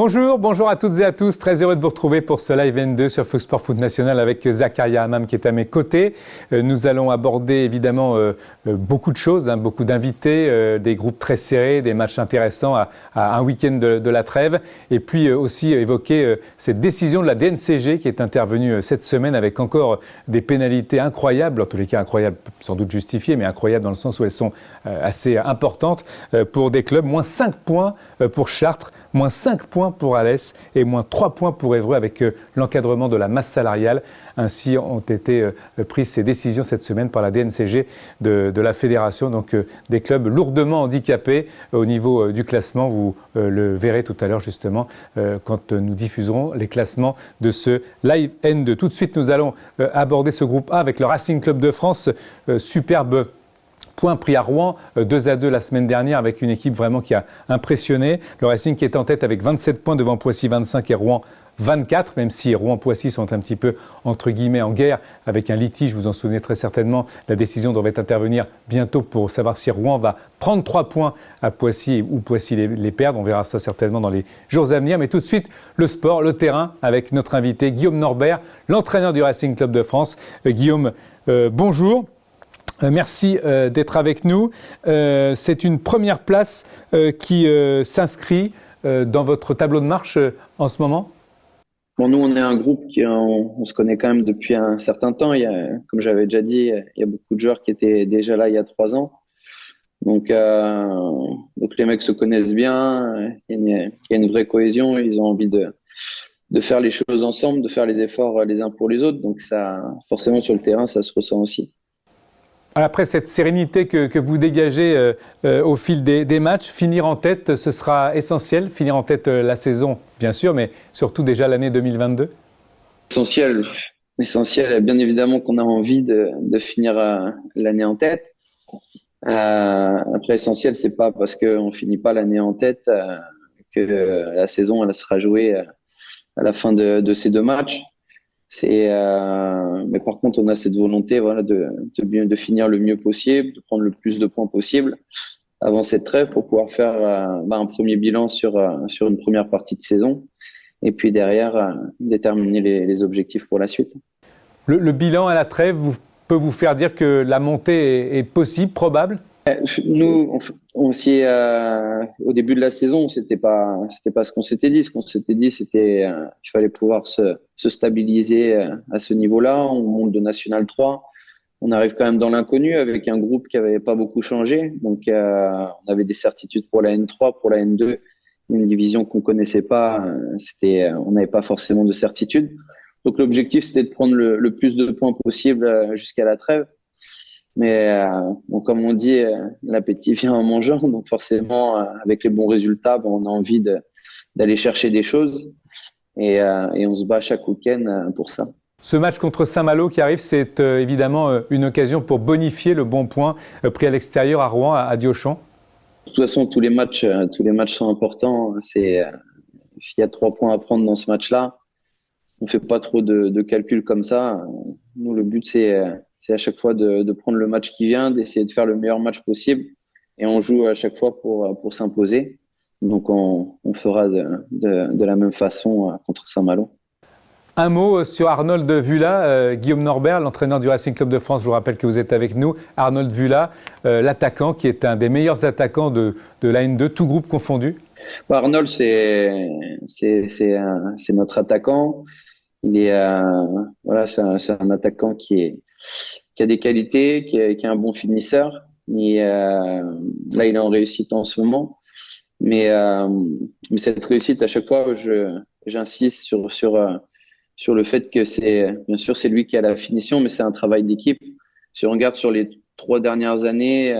Bonjour à toutes et à tous. Très heureux de vous retrouver pour ce Live N2 sur Fox Sport Foot National avec Zakaria Hammam qui est à mes côtés. Nous allons aborder évidemment beaucoup de choses, beaucoup d'invités, des groupes très serrés, des matchs intéressants à un week-end de la trêve. Et puis aussi évoquer cette décision de la DNCG qui est intervenue cette semaine avec encore des pénalités incroyables, en tous les cas incroyables, sans doute justifiées, mais incroyables dans le sens où elles sont assez importantes pour des clubs. Moins 5 points pour Chartres. Moins 5 points pour Alès et moins 3 points pour Évreux avec l'encadrement de la masse salariale. Ainsi ont été prises ces décisions cette semaine par la DNCG de la fédération. Donc des clubs lourdement handicapés au niveau du classement. Vous le verrez tout à l'heure justement quand nous diffuserons les classements de ce Live N2. Tout de suite, nous allons aborder ce groupe A avec le Racing Club de France. Superbe point pris à Rouen, 2-2 la semaine dernière avec une équipe vraiment qui a impressionné. Le Racing qui est en tête avec 27 points devant Poissy 25 et Rouen 24, même si Rouen-Poissy sont un petit peu entre guillemets en guerre avec un litige, vous en souvenez très certainement. La décision devrait intervenir bientôt pour savoir si Rouen va prendre 3 points à Poissy ou Poissy les perdre. On verra ça certainement dans les jours à venir. Mais tout de suite, le sport, le terrain avec notre invité Guillaume Norbert, l'entraîneur du Racing Club de France. Guillaume, bonjour. Merci d'être avec nous. C'est une première place qui s'inscrit dans votre tableau de marche en ce moment. Bon, nous, on est un groupe on se connaît quand même depuis un certain temps. Comme j'avais déjà dit, il y a beaucoup de joueurs qui étaient déjà là il y a 3 ans. Donc les mecs se connaissent bien. Il y a une vraie cohésion. Ils ont envie de faire les choses ensemble, de faire les efforts les uns pour les autres. Donc ça, forcément, sur le terrain, ça se ressent aussi. Après cette sérénité que vous dégagez au fil des matchs, finir en tête, ce sera essentiel. Finir en tête la saison, bien sûr, mais surtout déjà l'année 2022. Essentiel. Bien évidemment qu'on a envie de finir l'année en tête. Après, essentiel, c'est pas parce qu'on finit pas l'année en tête que la saison elle sera jouée à la fin de ces 2 matchs. Mais par contre, on a cette volonté, voilà, de finir le mieux possible, de prendre le plus de points possible avant cette trêve pour pouvoir faire un premier bilan sur une première partie de saison et puis derrière déterminer les objectifs pour la suite. Le bilan à la trêve peut vous faire dire que la montée est possible, probable? Nous, au début de la saison, c'était pas ce qu'on s'était dit. Ce qu'on s'était dit, c'était qu'il fallait pouvoir se stabiliser à ce niveau-là. On monte de National 3. On arrive quand même dans l'inconnu avec un groupe qui avait pas beaucoup changé. Donc, on avait des certitudes pour la N3, pour la N2, une division qu'on connaissait pas. On n'avait pas forcément de certitude. Donc, l'objectif, c'était de prendre le plus de points possible jusqu'à la trêve. Mais comme on dit, l'appétit vient en mangeant. Donc forcément, avec les bons résultats, on a envie d'aller chercher des choses et on se bat chaque week-end pour ça. Ce match contre Saint-Malo qui arrive, c'est évidemment une occasion pour bonifier le bon point pris à l'extérieur à Rouen, à Diochon. De toute façon, tous les matchs sont importants. Il y a 3 points à prendre dans ce match-là. On fait pas trop de calculs comme ça. Nous, le but, c'est à chaque fois de prendre le match qui vient, d'essayer de faire le meilleur match possible. Et on joue à chaque fois pour s'imposer. Donc, on fera de la même façon contre Saint-Malo. Un mot sur Arnold Vula, Guillaume Norbert, l'entraîneur du Racing Club de France. Je vous rappelle que vous êtes avec nous. Arnold Vula, l'attaquant qui est un des meilleurs attaquants de la N2, tout groupe confondu. Arnold, c'est notre attaquant. Il est c'est un attaquant qui a des qualités, qui est un bon finisseur. Et là, il est en réussite en ce moment. Mais cette réussite, à chaque fois, j'insiste sur le fait que bien sûr, c'est lui qui a la finition, mais c'est un travail d'équipe. Si on regarde sur les 3 dernières années,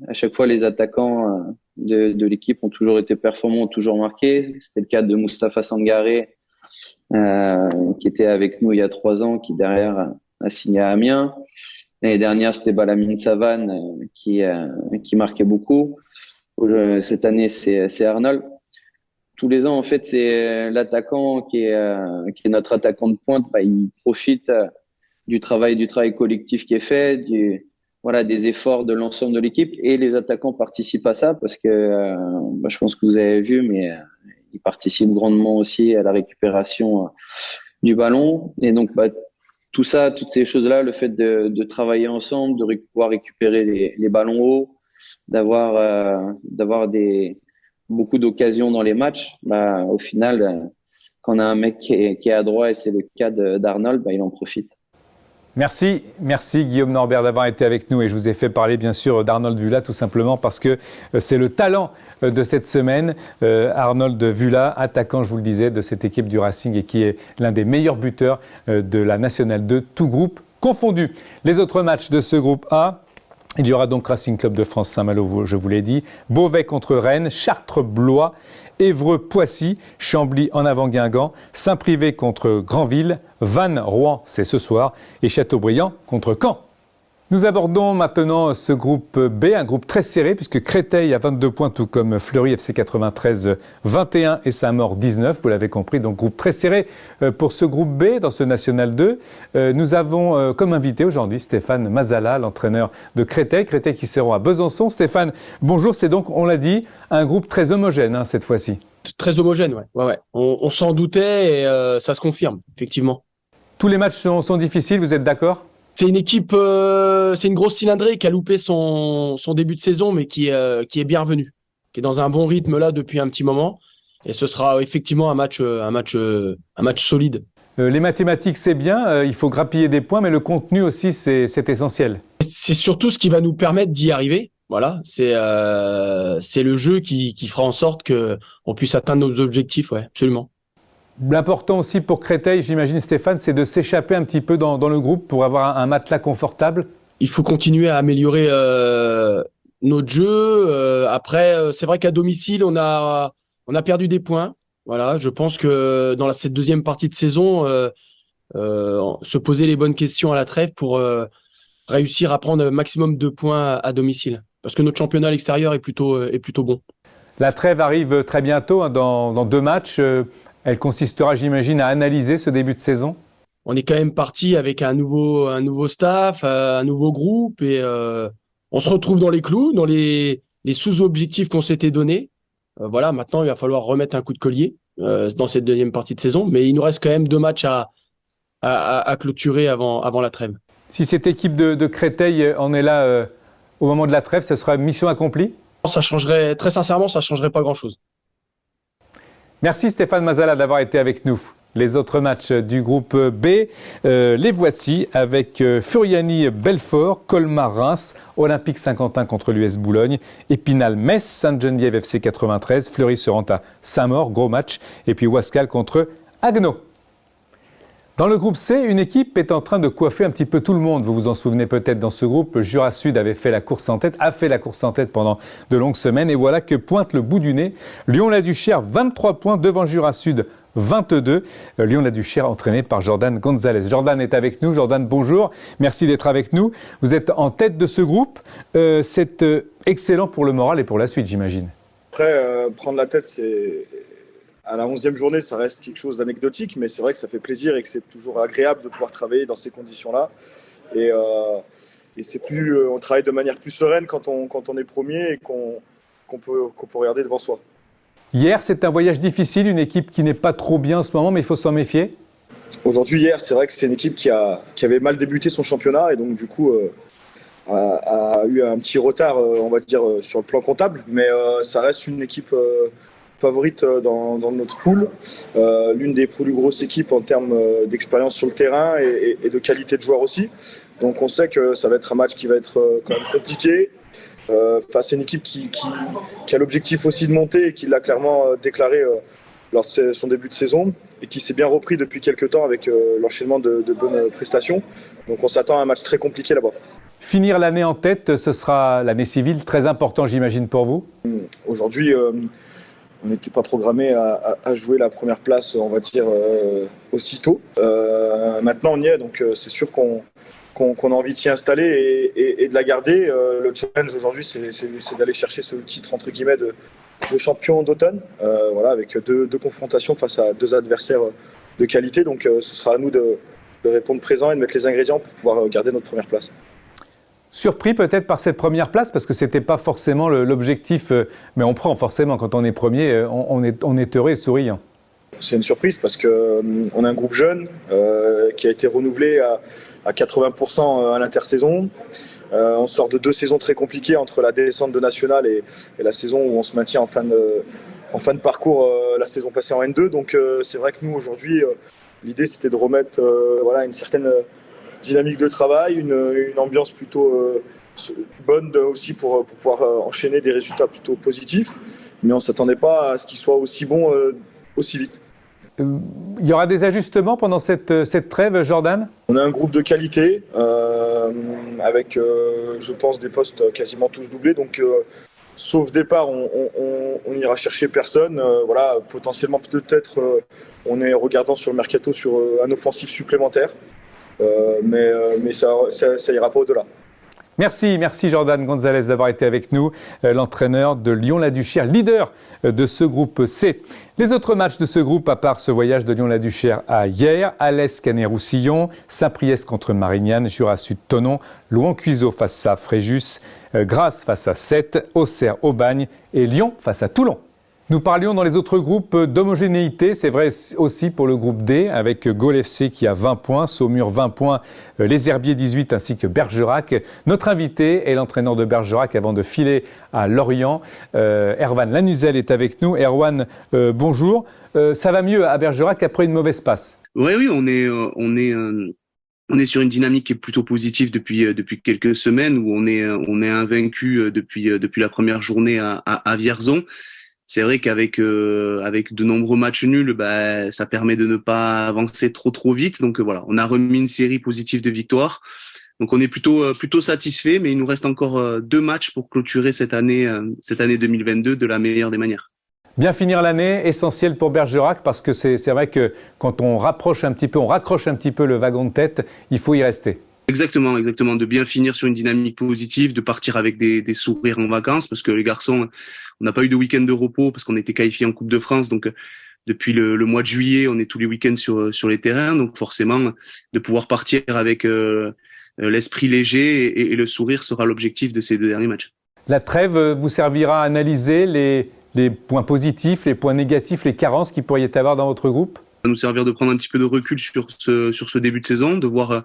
à chaque fois, les attaquants de l'équipe ont toujours été performants, ont toujours marqué. C'était le cas de Moustapha Sangaré, qui était avec nous il y a 3 ans, qui derrière a signé à Amiens. L'année dernière, c'était Balamine Savane qui marquait beaucoup. Cette année, c'est Arnold. Tous les ans, en fait, c'est l'attaquant qui est notre attaquant de pointe. Il profite du travail collectif qui est fait, des efforts de l'ensemble de l'équipe, et les attaquants participent à ça parce que je pense que vous avez vu, mais il participe grandement aussi à la récupération du ballon. Et donc, tout ça, toutes ces choses-là, le fait de travailler ensemble, de pouvoir récupérer les ballons hauts, d'avoir beaucoup d'occasions dans les matchs, au final, quand on a un mec qui est adroit, et c'est le cas d'Arnold, il en profite. Merci Guillaume Norbert d'avoir été avec nous et je vous ai fait parler bien sûr d'Arnold Vula tout simplement parce que c'est le talent de cette semaine. Arnold Vula, attaquant, je vous le disais, de cette équipe du Racing et qui est l'un des meilleurs buteurs de la Nationale 2, tout groupe confondu. Les autres matchs de ce groupe A, il y aura donc Racing Club de France Saint-Malo, je vous l'ai dit, Beauvais contre Rennes, Chartres-Blois, Évreux-Poissy, Chambly en avant Guingamp, Saint-Privé contre Granville, Vannes-Rouen, c'est ce soir, et Châteaubriand contre Caen. Nous abordons maintenant ce groupe B, un groupe très serré puisque Créteil a 22 points tout comme Fleury FC 93 21 et Saint-Maur 19, vous l'avez compris, donc groupe très serré pour ce groupe B dans ce National 2. Nous avons comme invité aujourd'hui Stéphane Mazala, l'entraîneur de Créteil qui seront à Besançon. Stéphane, bonjour, c'est donc, on l'a dit, un groupe très homogène cette fois-ci. Très homogène, ouais. On s'en doutait et ça se confirme, effectivement. Tous les matchs sont difficiles, vous êtes d'accord ? C'est une équipe, c'est une grosse cylindrée qui a loupé son début de saison, mais qui est bien revenue, qui est dans un bon rythme là depuis un petit moment. Et ce sera effectivement un match solide. Les mathématiques, c'est bien, il faut grappiller des points, mais le contenu aussi, c'est essentiel. C'est surtout ce qui va nous permettre d'y arriver. Voilà, c'est le jeu qui fera en sorte que on puisse atteindre nos objectifs, ouais, absolument. L'important aussi pour Créteil, j'imagine Stéphane, c'est de s'échapper un petit peu dans le groupe pour avoir un matelas confortable. Il faut continuer à améliorer notre jeu. Après, c'est vrai qu'à domicile, on a perdu des points. Voilà, je pense que dans cette deuxième partie de saison, se poser les bonnes questions à la trêve pour réussir à prendre un maximum de points à domicile. Parce que notre championnat à l'extérieur est plutôt bon. La trêve arrive très bientôt, dans 2 matchs. Elle consistera, j'imagine, à analyser ce début de saison. On est quand même parti avec un nouveau staff, un nouveau groupe et on se retrouve dans les clous, dans les sous-objectifs qu'on s'était donnés. Voilà, maintenant il va falloir remettre un coup de collier dans cette deuxième partie de saison, mais il nous reste quand même 2 matchs à clôturer avant la trêve. Si cette équipe de Créteil en est là au moment de la trêve, ce sera mission accomplie ? Ça changerait, très sincèrement, ça changerait pas grand-chose. Merci Stéphane Mazala d'avoir été avec nous. Les autres matchs du groupe B, les voici avec Furiani Belfort, Colmar Reims, Olympique Saint-Quentin contre l'US Boulogne, Épinal Metz, Sainte-Geneviève FC 93, Fleury se rend à Saint-Maur, gros match, et puis Wascal contre Haguenau. Dans le groupe C, une équipe est en train de coiffer un petit peu tout le monde. Vous vous en souvenez peut-être dans ce groupe. Jura Sud a fait la course en tête pendant de longues semaines. Et voilà que pointe le bout du nez. Lyon-la-Duchère, 23 points devant Jura Sud, 22. Lyon-la-Duchère entraîné par Jordan Gonzalez. Jordan est avec nous. Jordan, bonjour. Merci d'être avec nous. Vous êtes en tête de ce groupe. C'est excellent pour le moral et pour la suite, j'imagine. Après, prendre la tête, c'est... À la 11e journée, ça reste quelque chose d'anecdotique, mais c'est vrai que ça fait plaisir et que c'est toujours agréable de pouvoir travailler dans ces conditions-là. Et c'est on travaille de manière plus sereine quand on est premier et qu'on peut regarder devant soi. Hier, c'est un voyage difficile, une équipe qui n'est pas trop bien en ce moment, mais il faut s'en méfier. Aujourd'hui, hier, c'est vrai que c'est une équipe qui avait mal débuté son championnat et donc du coup a eu un petit retard, on va dire, sur le plan comptable. Mais ça reste une équipe favorite dans notre pool, l'une des plus grosses équipes en termes d'expérience sur le terrain et de qualité de joueur aussi. Donc on sait que ça va être un match qui va être quand même compliqué face à une équipe qui a l'objectif aussi de monter et qui l'a clairement déclaré lors de son début de saison et qui s'est bien repris depuis quelques temps avec l'enchaînement de bonnes prestations. Donc on s'attend à un match très compliqué là-bas. Finir l'année en tête, ce sera l'année civile, très important j'imagine pour vous. Aujourd'hui, on n'était pas programmé à jouer la première place, on va dire, aussitôt. Maintenant, on y est, donc c'est sûr qu'on a envie de s'y installer et de la garder. Le challenge aujourd'hui, c'est d'aller chercher ce titre, entre guillemets, de champion d'automne, voilà, avec deux confrontations face à 2 adversaires de qualité. Donc ce sera à nous de répondre présent et de mettre les ingrédients pour pouvoir garder notre première place. Surpris peut-être par cette première place, parce que ce n'était pas forcément l'objectif, mais on prend forcément quand on est premier, on est heureux et souriant. C'est une surprise parce qu'on a un groupe jeune qui a été renouvelé à 80% à l'intersaison. On sort de 2 saisons très compliquées entre la descente de National et la saison où on se maintient en fin de parcours la saison passée en N2. Donc c'est vrai que nous aujourd'hui, l'idée c'était de remettre une certaine dynamique de travail, une ambiance plutôt bonne aussi pour pouvoir enchaîner des résultats plutôt positifs. Mais on ne s'attendait pas à ce qu'il soit aussi bon aussi vite. Il y aura des ajustements pendant cette trêve, Jordan ? On a un groupe de qualité avec, je pense, des postes quasiment tous doublés. Donc, sauf départ, on n'ira chercher personne. Potentiellement, peut-être, on est regardant sur le mercato sur un offensif supplémentaire. Mais ça ira pas au-delà. Merci Jordan Gonzalez d'avoir été avec nous, l'entraîneur de Lyon-la-Duchère, leader de ce groupe C. Les autres matchs de ce groupe, à part ce voyage de Lyon-la-Duchère à hier, Alès Canet-Roussillon, Saint-Priest contre Marignane, Jura-Sud-Thonon, Louan-Cuiseaux face à Fréjus, Grasse face à Sète, Auxerre-Aubagne et Lyon face à Toulon. Nous parlions dans les autres groupes d'homogénéité, c'est vrai aussi pour le groupe D, avec Gaulle FC qui a 20 points, Saumur 20 points, les Herbiers 18 ainsi que Bergerac. Notre invité est l'entraîneur de Bergerac avant de filer à Lorient. Erwan Lanuzel est avec nous. Erwan, bonjour. Ça va mieux à Bergerac après une mauvaise passe? Oui, on est sur une dynamique qui est plutôt positive depuis quelques semaines où on est invaincu depuis la première journée à Vierzon. C'est vrai qu'avec de nombreux matchs nuls, ça permet de ne pas avancer trop vite. Donc voilà, on a remis une série positive de victoires. Donc on est plutôt satisfait, mais il nous reste encore 2 matchs pour clôturer cette année 2022 de la meilleure des manières. Bien finir l'année, essentiel pour Bergerac, parce que c'est vrai que quand on raccroche un petit peu le wagon de tête, il faut y rester. Exactement, de bien finir sur une dynamique positive, de partir avec des sourires en vacances, parce que les garçons, on n'a pas eu de week-end de repos parce qu'on était qualifiés en Coupe de France, donc depuis le mois de juillet, on est tous les week-ends sur les terrains, donc forcément, de pouvoir partir avec l'esprit léger et le sourire sera l'objectif de ces 2 derniers matchs. La trêve vous servira à analyser les points positifs, les points négatifs, les carences qu'il pourrait y avoir dans votre groupe? Ça va nous servir de prendre un petit peu de recul sur ce début de saison, de voir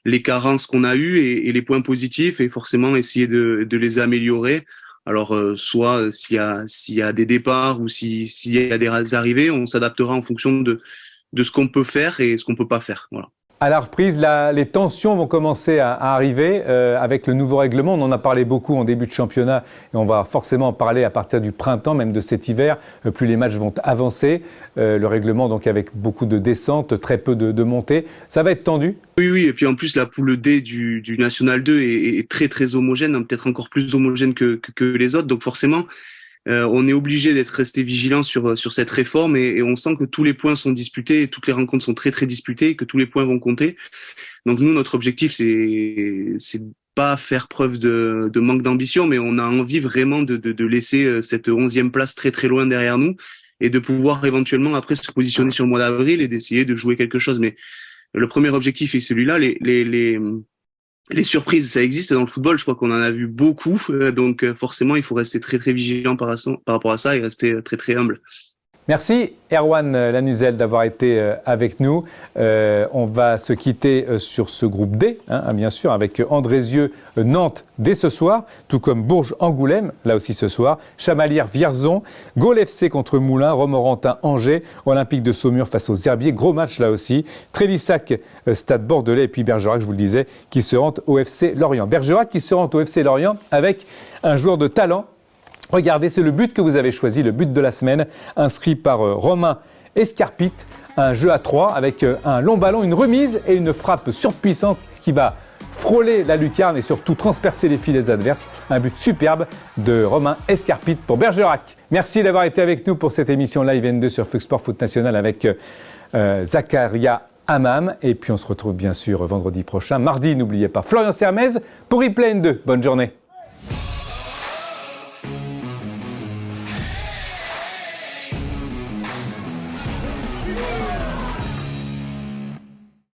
les carences qu'on a eues et les points positifs et forcément essayer de les améliorer. Alors soit s'il y a des départs ou s'il y a des arrivées, on s'adaptera en fonction de ce qu'on peut faire et ce qu'on peut pas faire. Voilà. À la reprise, les tensions vont commencer à arriver avec le nouveau règlement. On en a parlé beaucoup en début de championnat et on va forcément en parler à partir du printemps, même de cet hiver. Plus les matchs vont avancer. Le règlement, donc avec beaucoup de descentes, très peu de montées. Ça va être tendu? Oui. Et puis en plus, la poule D du National 2 est très homogène, hein, peut-être encore plus homogène que les autres. Donc forcément, on est obligé d'être resté vigilant sur cette réforme et on sent que tous les points sont disputés, toutes les rencontres sont très disputées et que tous les points vont compter. Donc nous, notre objectif, c'est pas faire preuve de manque d'ambition, mais on a envie vraiment de laisser cette 11e place très loin derrière nous et de pouvoir éventuellement après se positionner sur le mois d'avril et d'essayer de jouer quelque chose. Mais le premier objectif est celui-là. Les surprises, ça existe dans le football. Je crois qu'on en a vu beaucoup. Donc, forcément, il faut rester très vigilant par rapport à ça et rester très humble. Merci Erwan Lanuzel d'avoir été avec nous. On va se quitter sur ce groupe D, bien sûr, avec Andrézieux Nantes dès ce soir, tout comme Bourges Angoulême, là aussi ce soir, Chamalières Vierzon, Gaulle FC contre Moulins, Romorantin Angers, Olympique de Saumur face aux Herbiers, gros match là aussi, Trélissac Stade Bordelais et puis Bergerac, je vous le disais, qui se rend au FC Lorient. Bergerac qui se rend au FC Lorient avec un joueur de talent. Regardez, c'est le but que vous avez choisi, le but de la semaine, inscrit par Romain Escarpite. Un jeu à 3 avec un long ballon, une remise et une frappe surpuissante qui va frôler la lucarne et surtout transpercer les filets adverses. Un but superbe de Romain Escarpite pour Bergerac. Merci d'avoir été avec nous pour cette émission Live N2 sur Fox Sport Foot National avec Zakaria Hammam. Et puis on se retrouve bien sûr vendredi prochain. Mardi, n'oubliez pas Florian Sermez pour Replay N2. Bonne journée.